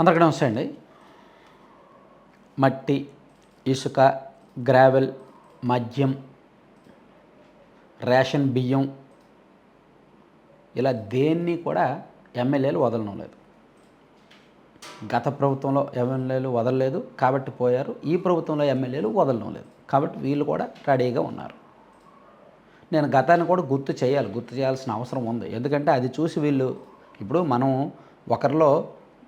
అందరికీ నమస్తే అండి. మట్టి, ఇసుక, గ్రావెల్, మద్యం, రేషన్ బియ్యం ఇలా దేన్ని కూడా ఎమ్మెల్యేలు వదలడం లేదు. గత ప్రభుత్వంలో ఎమ్మెల్యేలు వదలలేదు కాబట్టి పోయారు. ఈ ప్రభుత్వంలో ఎమ్మెల్యేలు వదలడం లేదు కాబట్టి వీళ్ళు కూడా రెడీగా ఉన్నారు. నేను గతాన్ని కూడా గుర్తు చేయాల్సిన అవసరం ఉంది. ఎందుకంటే అది చూసి వీళ్ళు ఇప్పుడు మనం ఒకరిలో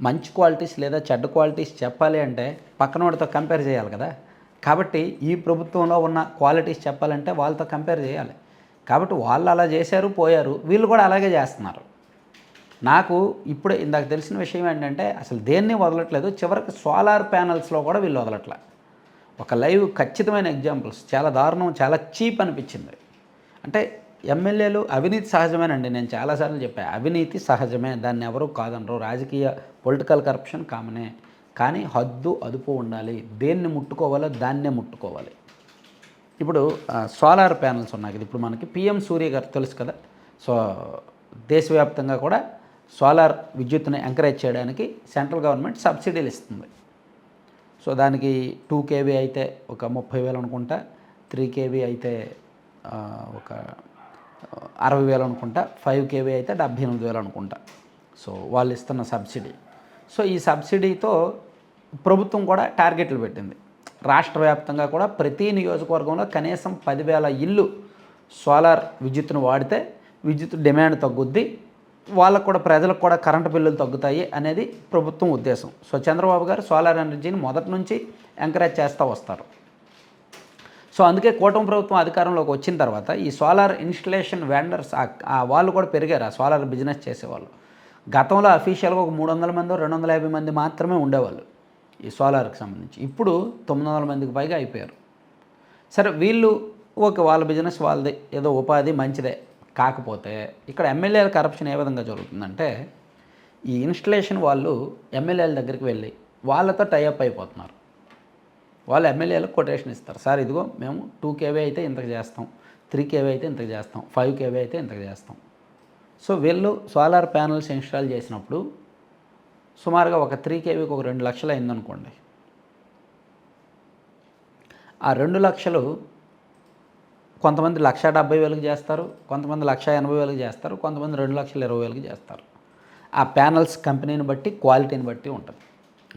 మంచి క్వాలిటీస్ లేదా చెడ్డ క్వాలిటీస్ చెప్పాలి అంటే పక్కన వాడితో కంపేర్ చేయాలి కదా. కాబట్టి ఈ ప్రభుత్వంలో ఉన్న క్వాలిటీస్ చెప్పాలంటే వాళ్ళతో కంపేర్ చేయాలి. కాబట్టి వాళ్ళు అలా చేశారు, పోయారు. వీళ్ళు కూడా అలాగే చేస్తున్నారు. నాకు ఇప్పుడే ఇందాక తెలిసిన విషయం ఏంటంటే అసలు దేన్ని వదలట్లేదు. చివరికి సోలార్ ప్యానల్స్లో కూడా వీళ్ళు వదలట్లే. ఒక లైవ్ ఖచ్చితమైన ఎగ్జాంపుల్స్ చాలా దారుణం, చాలా చీప్ అనిపించింది. అంటే ఎమ్మెల్యేలు అవినీతి సహజమేనండి. నేను చాలాసార్లు చెప్పాను, అవినీతి సహజమే, దాన్ని ఎవరూ కాదనరు. రాజకీయ పొలిటికల్ కరప్షన్ కామనే. కానీ హద్దు అదుపు ఉండాలి. దేన్ని ముట్టుకోవాలో దాన్నే ముట్టుకోవాలి. ఇప్పుడు సోలార్ ప్యానల్స్ ఉన్నాయి కదా. ఇప్పుడు మనకి పిఎం సూర్య గారు తెలుసు కదా. సో దేశవ్యాప్తంగా కూడా సోలార్ విద్యుత్తుని ఎంకరేజ్ చేయడానికి సెంట్రల్ గవర్నమెంట్ సబ్సిడీలు ఇస్తుంది. సో దానికి 2 kV అయితే ఒక 30,000 అనుకుంటా, 3 kV అయితే ఒక 60,000 అనుకుంటా, 5 kV అయితే 78,000 అనుకుంటా. సో వాళ్ళు ఇస్తున్న సబ్సిడీ. సో ఈ సబ్సిడీతో ప్రభుత్వం కూడా టార్గెట్లు పెట్టింది. రాష్ట్ర వ్యాప్తంగా కూడా ప్రతి నియోజకవర్గంలో కనీసం 10,000 ఇళ్ళు సోలార్ విద్యుత్తును వాడితే విద్యుత్ డిమాండ్ తగ్గుద్ది, వాళ్ళకు కూడా ప్రజలకు కూడా కరెంటు బిల్లులు తగ్గుతాయి అనేది ప్రభుత్వం ఉద్దేశం. సో చంద్రబాబు గారు సోలార్ ఎనర్జీని మొదటి నుంచి ఎంకరేజ్ చేస్తూ వస్తారు. సో అందుకే కూటమి ప్రభుత్వం అధికారంలోకి వచ్చిన తర్వాత ఈ సోలార్ ఇన్స్టలేషన్ వెండర్స్ వాళ్ళు కూడా పెరిగారు. ఆ సోలార్ బిజినెస్ చేసేవాళ్ళు గతంలో అఫీషియల్గా ఒక 300 మంది 250 మంది మాత్రమే ఉండేవాళ్ళు ఈ సోలార్కి సంబంధించి. ఇప్పుడు 900 మందికి పైగా అయిపోయారు. సరే వీళ్ళు ఓకే, వాళ్ళ బిజినెస్ వాళ్ళది, ఏదో ఉపాధి మంచిదే. కాకపోతే ఇక్కడ ఎమ్మెల్యేల కరప్షన్ ఏ విధంగా జరుగుతుందంటే ఈ ఇన్స్టలేషన్ వాళ్ళు ఎమ్మెల్యేల దగ్గరికి వెళ్ళి వాళ్ళతో టైఅప్ అయిపోతున్నారు. వాళ్ళు ఎమ్మెల్యేలకు కొటేషన్ ఇస్తారు. సార్ ఇదిగో మేము 2 kV అయితే ఇంతకు చేస్తాం, 3 kV అయితే ఇంతకు చేస్తాం, 5 kV అయితే ఇంతకు చేస్తాం. సో వీళ్ళు సోలార్ ప్యానల్స్ ఇన్స్టాల్ చేసినప్పుడు సుమారుగా ఒక 3 kVకి ఒక 2 లక్షలు అయిందనుకోండి. ఆ 2 లక్షలు కొంతమంది 1,70,000కి చేస్తారు, కొంతమంది 1,80,000కి చేస్తారు, కొంతమంది 2,20,000కి చేస్తారు. ఆ ప్యానల్స్ కంపెనీని బట్టి, క్వాలిటీని బట్టి ఉంటుంది.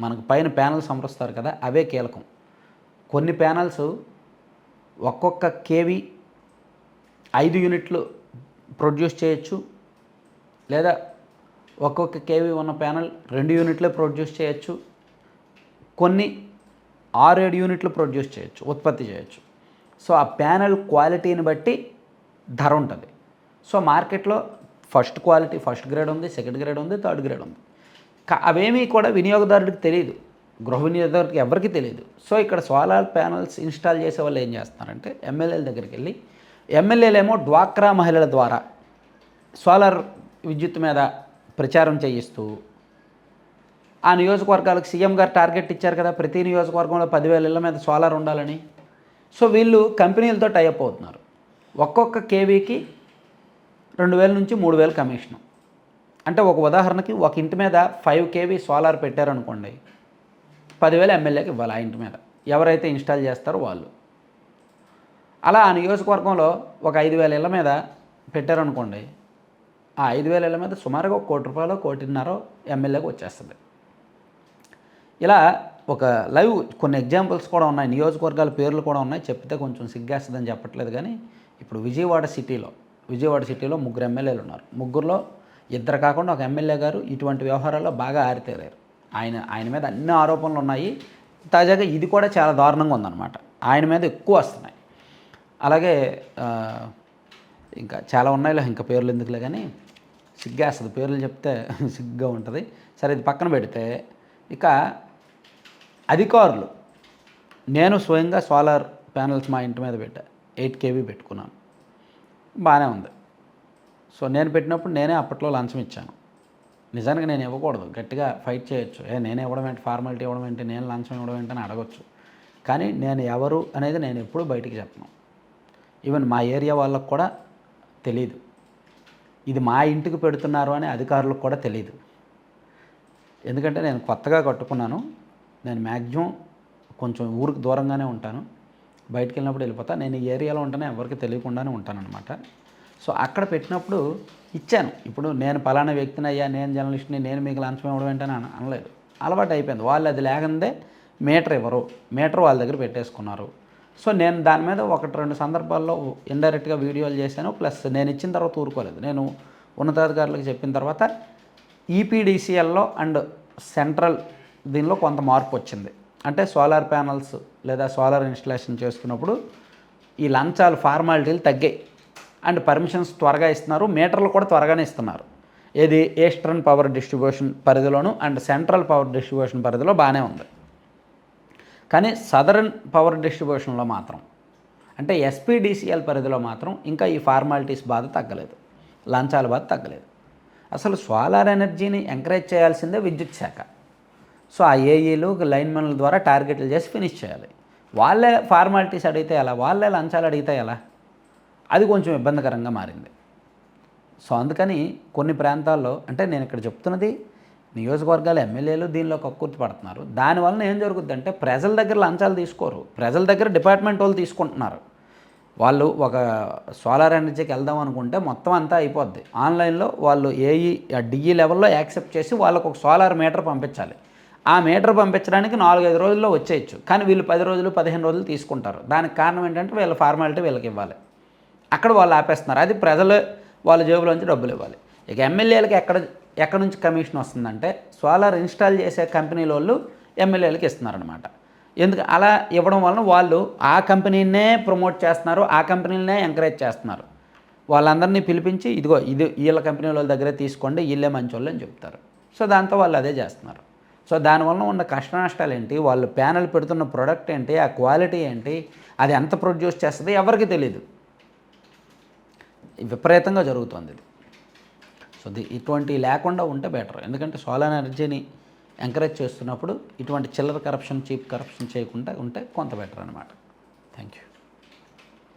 మనకు పైన ప్యానల్స్ అమరుస్తారు కదా, అవే కీలకం. కొన్ని ప్యానల్స్ ఒక్కొక్క కేవీ 5 యూనిట్లు ప్రొడ్యూస్ చేయొచ్చు, లేదా ఒక్కొక్క కేవీ ఉన్న ప్యానల్ 2 యూనిట్లే ప్రొడ్యూస్ చేయొచ్చు, కొన్ని 6-7 యూనిట్లు ప్రొడ్యూస్ చేయొచ్చు, ఉత్పత్తి చేయొచ్చు. సో ఆ ప్యానల్ క్వాలిటీని బట్టి ధర ఉంటుంది. సో మార్కెట్లో ఫస్ట్ క్వాలిటీ, ఫస్ట్ గ్రేడ్ ఉంది, సెకండ్ గ్రేడ్ ఉంది, థర్డ్ గ్రేడ్ ఉంది. అవేమీ కూడా వినియోగదారుడికి తెలియదు, గృహ వినియోగదారుడికి ఎవరికి తెలియదు. సో ఇక్కడ సోలార్ ప్యానల్స్ ఇన్స్టాల్ చేసే వాళ్ళు ఏం చేస్తున్నారంటే ఎమ్మెల్యేల దగ్గరికి వెళ్ళి, ఎమ్మెల్యేలేమో డ్వాక్రా మహిళల ద్వారా సోలార్ విద్యుత్ మీద ప్రచారం చేయిస్తూ ఆ నియోజకవర్గాలకు సీఎం గారు టార్గెట్ ఇచ్చారు కదా, ప్రతి నియోజకవర్గంలో 10,000 ఇళ్ల మీద సోలార్ ఉండాలని. సో వీళ్ళు కంపెనీలతో టైఅప్ అవుతున్నారు. ఒక్కొక్క కేవీకి 2,000 నుంచి 3,000 కమిషను. అంటే ఒక ఉదాహరణకి ఒక ఇంటి మీద 5 kV సోలార్ పెట్టారనుకోండి, 10,000 ఎమ్మెల్యేకి ఇవ్వాలి ఆ ఇంటి మీద, ఎవరైతే ఇన్స్టాల్ చేస్తారో వాళ్ళు. అలా ఆ నియోజకవర్గంలో ఒక 5,000 ఇళ్ల మీద పెట్టారనుకోండి, ఆ 5,000 ఇళ్ల మీద సుమారుగా 1 కోటి రూపాయలు, 1,50,00,000 ఎమ్మెల్యేకి వచ్చేస్తుంది. ఇలా ఒక లైవ్ కొన్ని ఎగ్జాంపుల్స్ కూడా ఉన్నాయి, నియోజకవర్గాల పేర్లు కూడా ఉన్నాయి. చెప్తే కొంచెం సిగ్గేస్తుందని చెప్పట్లేదు. కానీ ఇప్పుడు విజయవాడ సిటీలో 3 ఎమ్మెల్యేలు ఉన్నారు. ముగ్గురులో 2 కాకుండా ఒక ఎమ్మెల్యే గారు ఇటువంటి వ్యవహారాల్లో బాగా ఆరితేరారు. ఆయన మీద అన్ని ఆరోపణలు ఉన్నాయి. తాజాగా ఇది కూడా చాలా దారుణంగా ఉందన్నమాట. ఆయన మీద ఎక్కువ వస్తున్నాయి. అలాగే ఇంకా చాలా ఉన్నాయిలే, ఇంకా పేర్లు ఎందుకులే, కానీ సిగ్గేస్తుంది పేర్లు చెప్తే సిగ్గా ఉంటుంది. సరే ఇది పక్కన పెడితే ఇక అధికారులు, నేను స్వయంగా సోలార్ ప్యానల్స్ మా ఇంటి మీద పెట్టా, 8 kV పెట్టుకున్నాను, బాగానే ఉంది. సో నేను పెట్టినప్పుడు నేనే అప్పట్లో లంచం ఇచ్చాను. నిజానికి నేను ఇవ్వకూడదు, గట్టిగా ఫైట్ చేయొచ్చు. నేనే ఇవ్వడం ఏంటి, ఫార్మాలిటీ ఇవ్వడం ఏంటి, నేను లంచం ఇవ్వడం ఏంటని అడగొచ్చు. కానీ నేను ఎవరు అనేది నేను ఎప్పుడూ బయటికి చెప్పను. ఈవెన్ మా ఏరియా వాళ్ళకు కూడా తెలీదు, ఇది మా ఇంటికి పెడుతున్నారు అని అధికారులకు కూడా తెలీదు. ఎందుకంటే నేను కొత్తగా కట్టుకున్నాను. నేను మ్యాక్సిమం కొంచెం ఊరికి దూరంగానే ఉంటాను. బయటికి వెళ్ళినప్పుడు వెళ్ళిపోతా. నేను ఈ ఏరియాలో ఉంటానే ఎవరికి తెలియకుండానే ఉంటానన్నమాట. సో అక్కడ పెట్టినప్పుడు ఇచ్చాను. ఇప్పుడు నేను పలానా వ్యక్తిని అయ్యా, నేను జర్నలిస్ట్ని, నేను మీకు లంచం ఇవ్వడం ఏంటని అనలేదు. అలవాటు అయిపోయింది. వాళ్ళు అది లేకందే మీటర్ ఇవ్వరు, మీటర్ వాళ్ళ దగ్గర పెట్టేసుకున్నారు. సో నేను దాని మీద 1-2 సందర్భాల్లో ఇండైరెక్ట్గా వీడియోలు చేశాను. ప్లస్ నేను ఇచ్చిన తర్వాత ఊరుకోలేదు. నేను ఉన్నతాధికారులకు చెప్పిన తర్వాత ఈపీడీసీఎల్లో అండ్ సెంట్రల్ దీనిలో కొంత మార్పు వచ్చింది. అంటే సోలార్ ప్యానల్స్ లేదా సోలార్ ఇన్స్టలేషన్ చేసుకున్నప్పుడు ఈ లంచాలు ఫార్మాలిటీలు తగ్గాయి అండ్ పర్మిషన్స్ త్వరగా ఇస్తున్నారు. మీటర్లు కూడా త్వరగానే ఇస్తున్నారు. ఏది ఈస్టర్న్ పవర్ డిస్ట్రిబ్యూషన్ పరిధిలోను అండ్ సెంట్రల్ పవర్ డిస్ట్రిబ్యూషన్ పరిధిలో బాగానే ఉంది. కానీ సదరన్ పవర్ డిస్ట్రిబ్యూషన్లో మాత్రం అంటే ఎస్పీడీసీఎల్ పరిధిలో మాత్రం ఇంకా ఈ ఫార్మాలిటీస్ బాధ తగ్గలేదు, లంచాల బాధ తగ్గలేదు. అసలు సోలార్ ఎనర్జీని ఎంకరేజ్ చేయాల్సిందే విద్యుత్ శాఖ. సో ఆ ఏఈలు లైన్మెన్ల ద్వారా టార్గెట్లు చేసి ఫినిష్ చేయాలి. వాళ్ళే ఫార్మాలిటీస్ అడిగితే ఎలా, వాళ్ళే లంచాలు అడిగితే ఎలా? అది కొంచెం ఇబ్బందికరంగా మారింది. సో అందుకని కొన్ని ప్రాంతాల్లో అంటే నేను ఇక్కడ చెప్తున్నది నియోజకవర్గాల ఎమ్మెల్యేలు దీనిలో కక్కుర్తి పడుతున్నారు. దానివల్ల ఏం జరుగుద్దంటే ప్రజల దగ్గర లంచాలు తీసుకోరు, ప్రజల దగ్గర డిపార్ట్మెంట్ వాళ్ళు తీసుకుంటున్నారు. వాళ్ళు ఒక సోలార్ ఎనర్జీకి వెళ్దాం అనుకుంటే మొత్తం అంతా అయిపోద్ది. ఆన్లైన్లో వాళ్ళు డిఈ లెవెల్లో యాక్సెప్ట్ చేసి వాళ్ళకు ఒక సోలార్ మీటర్ పంపించాలి. ఆ మీటర్ పంపించడానికి 4-5 రోజుల్లో వచ్చేయచ్చు. కానీ వీళ్ళు 10 రోజులు 15 రోజులు తీసుకుంటారు. దానికి కారణం ఏంటంటే వీళ్ళ ఫార్మాలిటీ వీళ్ళకి ఇవ్వాలి. అక్కడ వాళ్ళు ఆపేస్తున్నారు. అది ప్రజలు వాళ్ళ జేబులోంచి డబ్బులు ఇవ్వాలి. ఇక ఎమ్మెల్యేలకి ఎక్కడ నుంచి కమిషన్ వస్తుందంటే సోలార్ ఇన్స్టాల్ చేసే కంపెనీల వాళ్ళు ఎమ్మెల్యేలకి ఇస్తున్నారనమాట. ఎందుకు అలా ఇవ్వడం వలన వాళ్ళు ఆ కంపెనీనే ప్రమోట్ చేస్తున్నారు, ఆ కంపెనీలనే ఎంకరేజ్ చేస్తున్నారు. వాళ్ళందరినీ పిలిపించి ఇదిగో ఇది వీళ్ళ కంపెనీ వాళ్ళ దగ్గరే తీసుకోండి, వీళ్ళే మంచోళ్ళు అని చెప్తారు. సో దాంతో వాళ్ళు అదే చేస్తున్నారు. సో దానివల్ల ఉన్న కష్ట నష్టాలు ఏంటి, వాళ్ళు ప్యానెల్ పెడుతున్న ప్రోడక్ట్ ఏంటి, ఆ క్వాలిటీ ఏంటి, అది ఎంత ప్రొడ్యూస్ చేస్తుంది ఎవరికి తెలియదు. విపరీతంగా జరుగుతుంది ఇది. సో ఇటువంటి లేకుండా ఉంటే బెటర్. ఎందుకంటే సోలార్ ఎనర్జీని ఎంకరేజ్ చేస్తున్నప్పుడు ఇటువంటి చిల్లర కరప్షన్, చీప్ కరప్షన్ చేయకుండా ఉంటే కొంత బెటర్ అనమాట. Thank you.